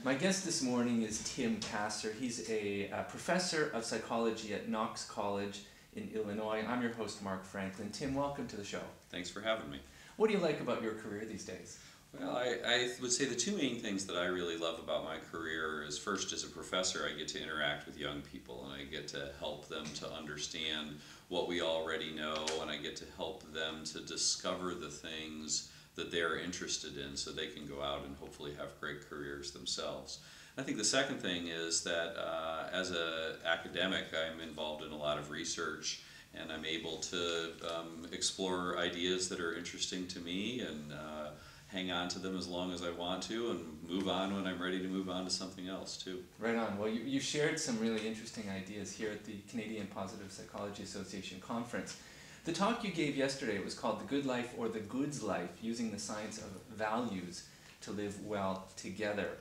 My guest this morning is Tim Kasser. He's a professor of psychology at Knox College in Illinois. I'm your host, Mark Franklin. Tim, welcome to the show. Thanks for having me. What do you like about your career these days? Well, I would say the two main things that I really love about my career is, first, as a professor, I get to interact with young people and I get to help them to understand what we already know, and I get to help them to discover the things that they're interested in so they can go out and hopefully have great careers themselves. I think the second thing is that as an academic, I'm involved in a lot of research, and I'm able to explore ideas that are interesting to me and hang on to them as long as I want to, and move on when I'm ready to move on to something else too. Right on. Well, you shared some really interesting ideas here at the Canadian Positive Psychology Association conference. The talk you gave yesterday was called The Good Life or the Goods Life, using the science of values to live well together.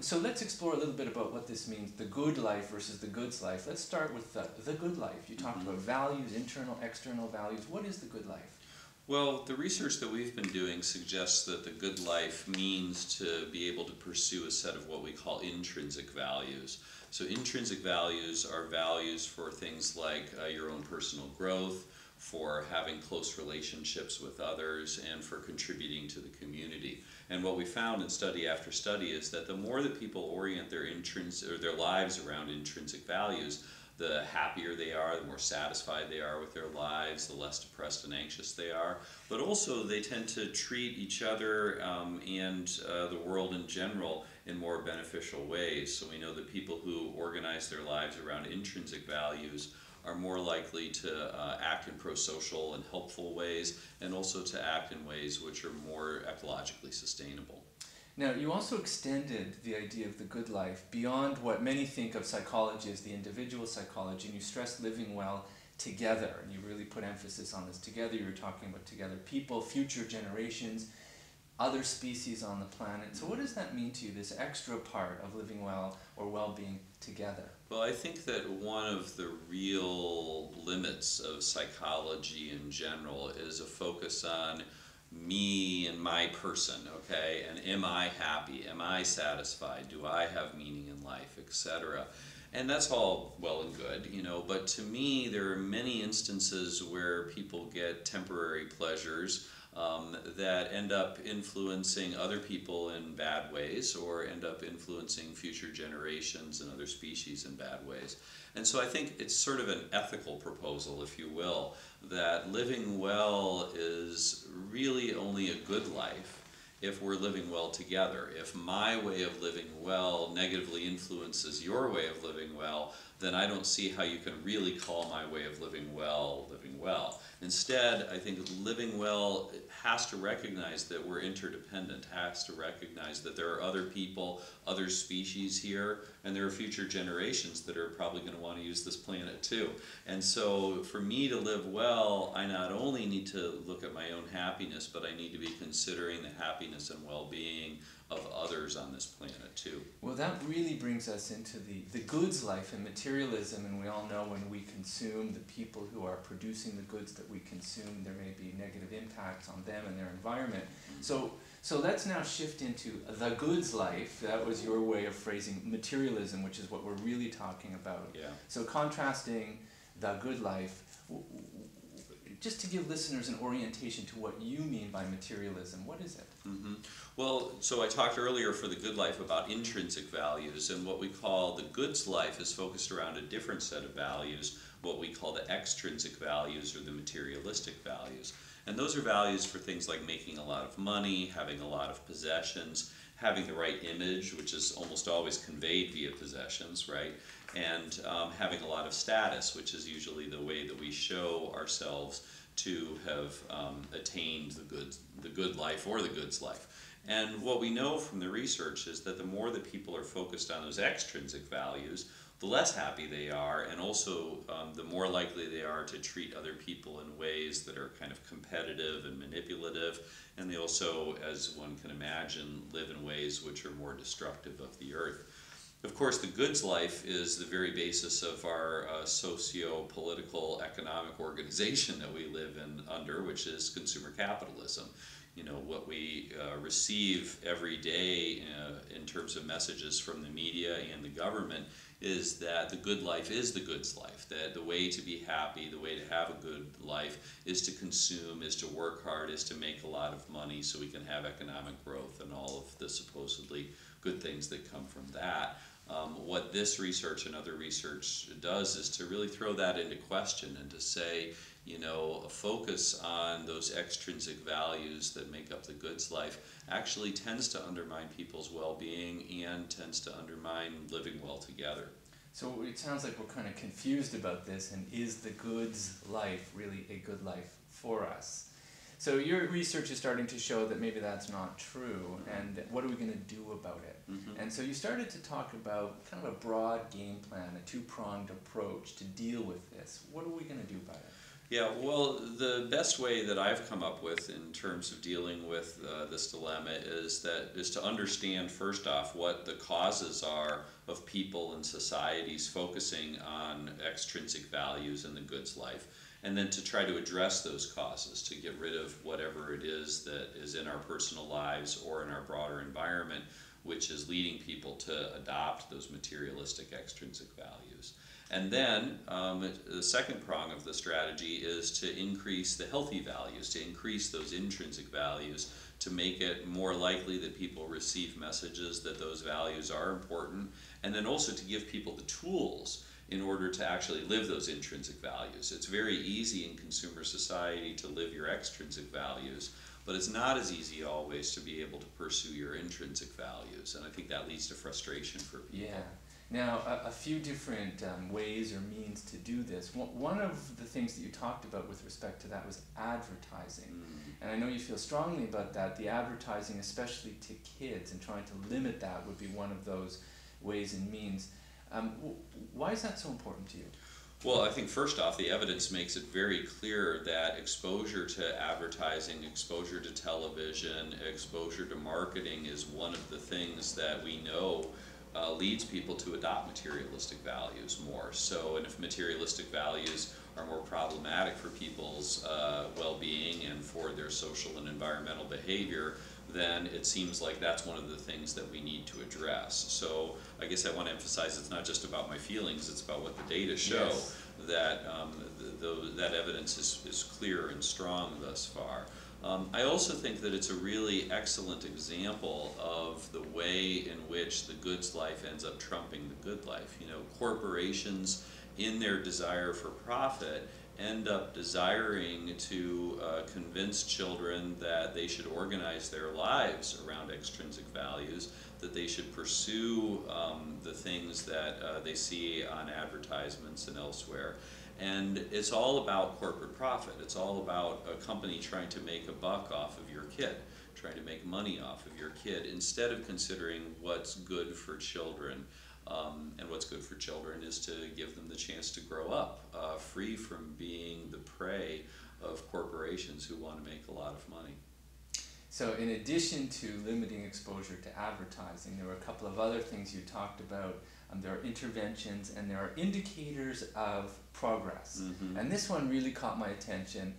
So let's explore a little bit about what this means, the good life versus the goods life. Let's start with the good life. You talked about values, internal, external values. What is the good life? Well, the research that we've been doing suggests that the good life means to be able to pursue a set of what we call intrinsic values. So intrinsic values are values for things like your own personal growth, for having close relationships with others, and for contributing to the community. And what we found in study after study is that the more that people orient their lives around intrinsic values, the happier they are, the more satisfied they are with their lives, the less depressed and anxious they are. But also they tend to treat each other and the world in general in more beneficial ways. So we know that people who organize their lives around intrinsic values are more likely to act in pro-social and helpful ways, and also to act in ways which are more ecologically sustainable. Now, you also extended the idea of the good life beyond what many think of psychology as the individual psychology, and you stressed living well together, and you really put emphasis on this together. You were talking about together people, future generations, other species on the planet. So what does that mean to you, this extra part of living well or well-being together? Well, I think that one of the real limits of psychology in general is a focus on me and my person, okay? And am I happy? Am I satisfied? Do I have meaning in life, etc.? And that's all well and good, you know, but to me there are many instances where people get temporary pleasures that end up influencing other people in bad ways, or end up influencing future generations and other species in bad ways. And so I think it's sort of an ethical proposal, if you will, that living well is really only a good life if we're living well together. If my way of living well negatively influences your way of living well, then I don't see how you can really call my way of living well, living well. Instead, I think living well has to recognize that we're interdependent, has to recognize that there are other people, other species here, and there are future generations that are probably going to want to use this planet too. And so for me to live well, I not only need to look at my own happiness, but I need to be considering the happiness and well-being of others on this planet too. Well, that really brings us into the goods life and materialism, and we all know when we consume, the people who are producing the goods that we consume, there may be negative impacts on them and their environment. So let's now shift into the goods life. That was your way of phrasing materialism, which is what we're really talking about. Yeah. So contrasting the good life, just to give listeners an orientation to what you mean by materialism, what is it? Mm-hmm. Well, so I talked earlier for the good life about intrinsic values, and what we call the goods life is focused around a different set of values, what we call the extrinsic values or the materialistic values. And those are values for things like making a lot of money, having a lot of possessions, having the right image, which is almost always conveyed via possessions, right? And having a lot of status, which is usually the way that we show ourselves to have attained the good life or the goods life. And what we know from the research is that the more that people are focused on those extrinsic values, the less happy they are, and also the more likely they are to treat other people in ways that are kind of competitive and manipulative, and they also, as one can imagine, live in ways which are more destructive of the earth. Of course, the goods life is the very basis of our socio-political economic organization that we live in under, which is consumer capitalism. You know, what we receive every day in terms of messages from the media and the government is that the good life is the goods life, that the way to be happy, the way to have a good life is to consume, is to work hard, is to make a lot of money so we can have economic growth and all of the supposedly good things that come from that. What this research and other research does is to really throw that into question and to say, you know, a focus on those extrinsic values that make up the goods life actually tends to undermine people's well-being and tends to undermine living well together. So it sounds like we're kind of confused about this, and is the goods life really a good life for us? So your research is starting to show that maybe that's not true, and what are we going to do about it? And so you started to talk about kind of a broad game plan, a two-pronged approach to deal with this. What are we going to do about it? Yeah, well, the best way that I've come up with in terms of dealing with this dilemma is to understand first off what the causes are of people and societies focusing on extrinsic values in the goods life, and then to try to address those causes, to get rid of whatever it is that is in our personal lives or in our broader environment, which is leading people to adopt those materialistic extrinsic values. And then the second prong of the strategy is to increase the healthy values, to increase those intrinsic values, to make it more likely that people receive messages that those values are important, and then also to give people the tools in order to actually live those intrinsic values. It's very easy in consumer society to live your extrinsic values, but it's not as easy always to be able to pursue your intrinsic values, and I think that leads to frustration for people. Yeah. Now, a few different ways or means to do this. One of the things that you talked about with respect to that was advertising. And I know you feel strongly about that. The advertising, especially to kids, and trying to limit that would be one of those ways and means. Why is that so important to you? Well, I think first off, the evidence makes it very clear that exposure to advertising, exposure to television, exposure to marketing is one of the things that we know leads people to adopt materialistic values more. So, and if materialistic values are more problematic for people's well-being and for their social and environmental behavior, then it seems like that's one of the things that we need to address. So I guess I want to emphasize it's not just about my feelings, it's about what the data show. Yes. That that evidence is clear and strong thus far. I also think that it's a really excellent example of the way in which the goods life ends up trumping the good life. You know, corporations, in their desire for profit, end up desiring to convince children that they should organize their lives around extrinsic values, that they should pursue the things that they see on advertisements and elsewhere. And it's all about corporate profit. It's all about a company trying to make a buck off of your kid, trying to make money off of your kid, instead of considering what's good for children. And what's good for children is to give them the chance to grow up free from being the prey of corporations who want to make a lot of money. So in addition to limiting exposure to advertising, there were a couple of other things you talked about. There are interventions and there are indicators of progress. And this one really caught my attention.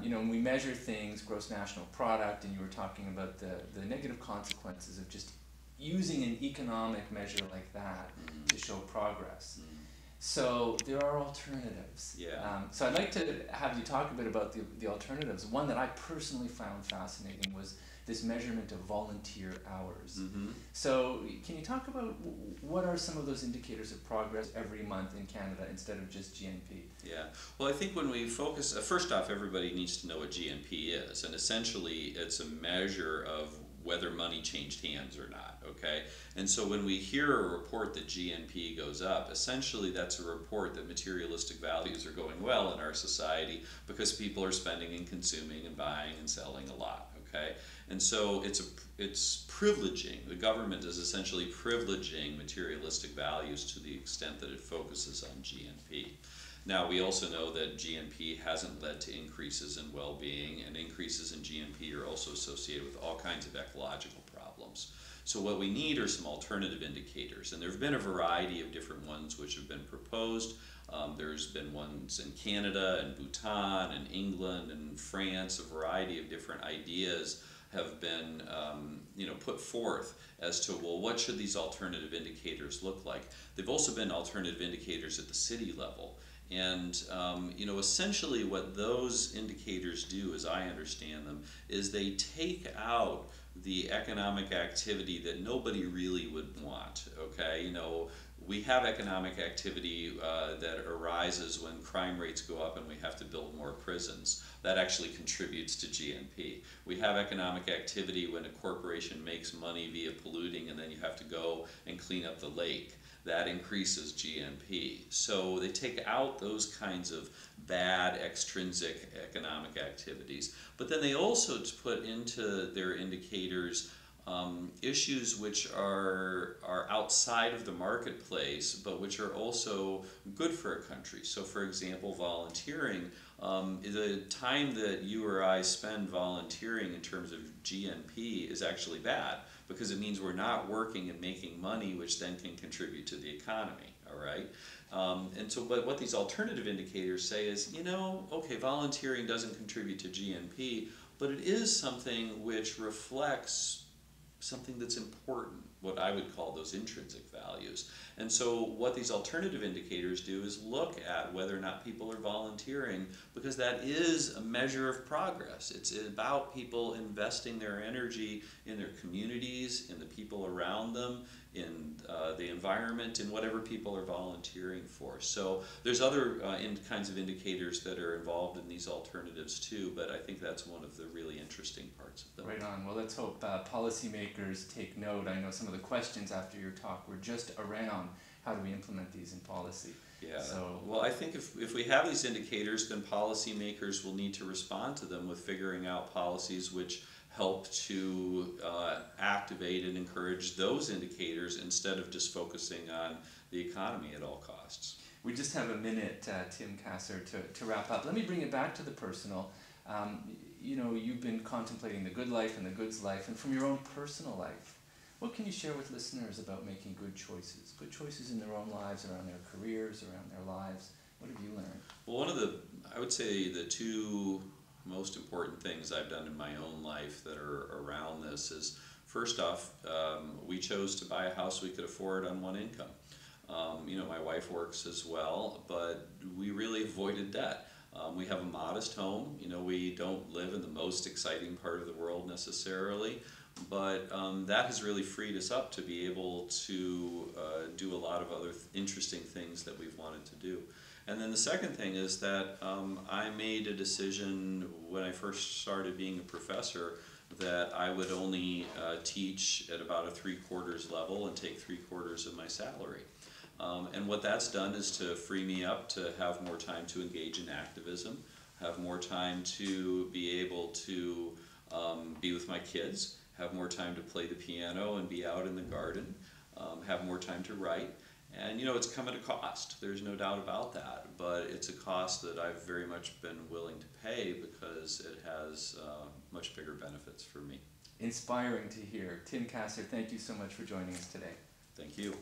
You know, when we measure things, gross national product, and you were talking about the negative consequences of just using an economic measure like that to show progress. So there are alternatives. Yeah. So I'd like to have you talk a bit about the alternatives. One that I personally found fascinating was this measurement of volunteer hours. So can you talk about what are some of those indicators of progress every month in Canada instead of just GNP? Yeah, well, I think when we focus, first off, everybody needs to know what GNP is, and essentially it's a measure of whether money changed hands or not, okay? And so when we hear a report that GNP goes up, essentially that's a report that materialistic values are going well in our society because people are spending and consuming and buying and selling a lot, okay? And so it's privileging, the government is essentially privileging materialistic values to the extent that it focuses on GNP. Now, we also know that GNP hasn't led to increases in well-being, and increases in GNP are also associated with all kinds of ecological problems. So what we need are some alternative indicators, and there have been a variety of different ones which have been proposed. There's been ones in Canada and Bhutan and England and France. A variety of different ideas have been put forth as to, well, what should these alternative indicators look like. They've also been alternative indicators at the city level. And essentially what those indicators do, as I understand them, is they take out the economic activity that nobody really would want. Okay, we have economic activity that arises when crime rates go up and we have to build more prisons. That actually contributes to GNP. We have economic activity when a corporation makes money via polluting and then you have to go and clean up the lake. That increases GNP. So they take out those kinds of bad extrinsic economic activities. But then they also put into their indicators issues which are outside of the marketplace, but which are also good for a country. So for example, volunteering, the time that you or I spend volunteering in terms of GNP is actually bad, because it means we're not working and making money, which then can contribute to the economy, all right? But what these alternative indicators say is, okay, volunteering doesn't contribute to GNP, but it is something which reflects something that's important, what I would call those intrinsic values. And so what these alternative indicators do is look at whether or not people are volunteering, because that is a measure of progress. It's about people investing their energy in their communities, in the people around them, in the environment, in whatever people are volunteering for. So there's other kinds of indicators that are involved in these alternatives too, but I think that's one of the really interesting parts of them. Right on. Well, let's hope policymakers take note. I know some of the questions after your talk were just around how do we implement these in policy. Yeah. So, well, I think if we have these indicators, then policymakers will need to respond to them with figuring out policies which help to activate and encourage those indicators instead of just focusing on the economy at all costs. We just have a minute, Tim Kasser, to wrap up. Let me bring it back to the personal. You've been contemplating the good life and the goods life, and from your own personal life, what can you share with listeners about making good choices in their own lives, around their careers, around their lives? What have you learned? Well, I would say the two most important things I've done in my own life that are around this is, first off, we chose to buy a house we could afford on one income. My wife works as well, but we really avoided debt. We have a modest home. We don't live in the most exciting part of the world necessarily, but that has really freed us up to be able to do a lot of other interesting things that we've wanted to do. And then the second thing is that I made a decision when I first started being a professor that I would only teach at about a 3/4 level and take 3/4 of my salary. And what that's done is to free me up to have more time to engage in activism, have more time to be able to be with my kids, have more time to play the piano and be out in the garden, have more time to write. And it's come at a cost, there's no doubt about that, but it's a cost that I've very much been willing to pay because it has much bigger benefits for me. Inspiring to hear. Tim Kasser, thank you so much for joining us today. Thank you.